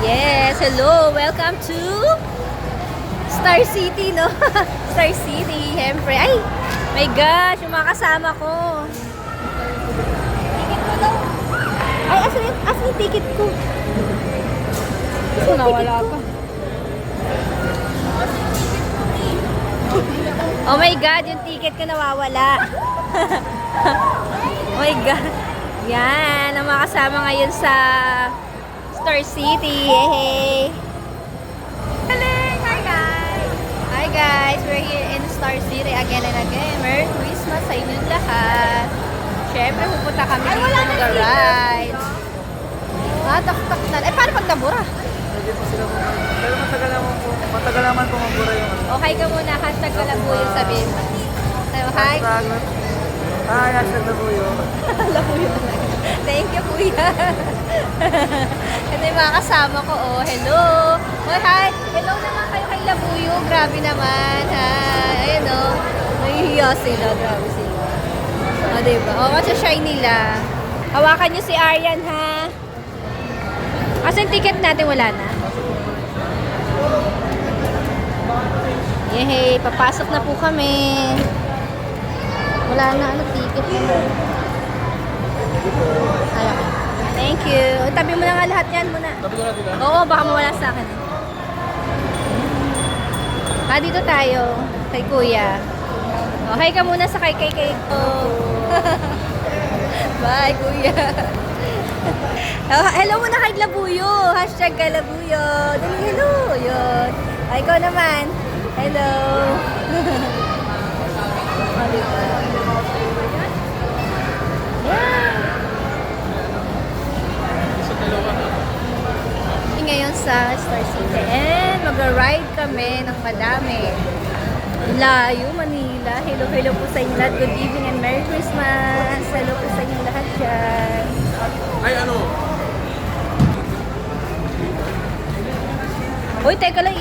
Yes, hello. Welcome to Star City, no? Star City, siyempre. Ay, my gosh, yung mga kasama ko. Ticket ko daw. Ay, asan yung ticket ko? Asan Nawala pa. Oh my God, yung ticket ko nawawala. Oh my God. Yan, ang mga kasama ngayon sa Star City. Hey, hey. Hi guys. Hi guys, we're here in Star City again and again. Merry Christmas sa inyong lahat. Syempre, pupunta kami dito mag-ride. Tak na. Eh, paano pag nabura? Pwede po sila po. Pero matagal naman po mabura yung ano. Okay ka muna, hashtag ka lang po yung sabihin mo. So, hi. Hi, hashtag na po yun. Labuyo talaga. Thank you, kuya. Ito yung mga kasama ko, oh. Hello. Oh, hi. Hello naman kayo kay Labuyo. Grabe naman, ha. Ayun, oh. Nahihiya sila. Grabe sila. Oh, diba? Oh, masya-shine nila. Hawakan nyo si Aryan, ha. Kasi yung ticket natin wala na. Yehey, papasok na po kami. Wala na, ticket na. Ayan. Thank you. Tabi mo na nga lahat yan muna. Tabi ko na dito. Oo, baka mawala sa akin. Dito tayo. Kay kuya. Okay ka muna sa kay ko. Bye, kuya. Hello muna kay Labuyo. Hashtag ka Labuyo. Dali, hello. Yun. Ay, ikaw naman. Hello. Ngayon sa Star City and mag-ride kami ng madami. Layo, Manila. Hello po sa inyo lahat. Good evening and Merry Christmas. Hello po sa inyo lahat dyan. Ay, ano? Uy, teka lang,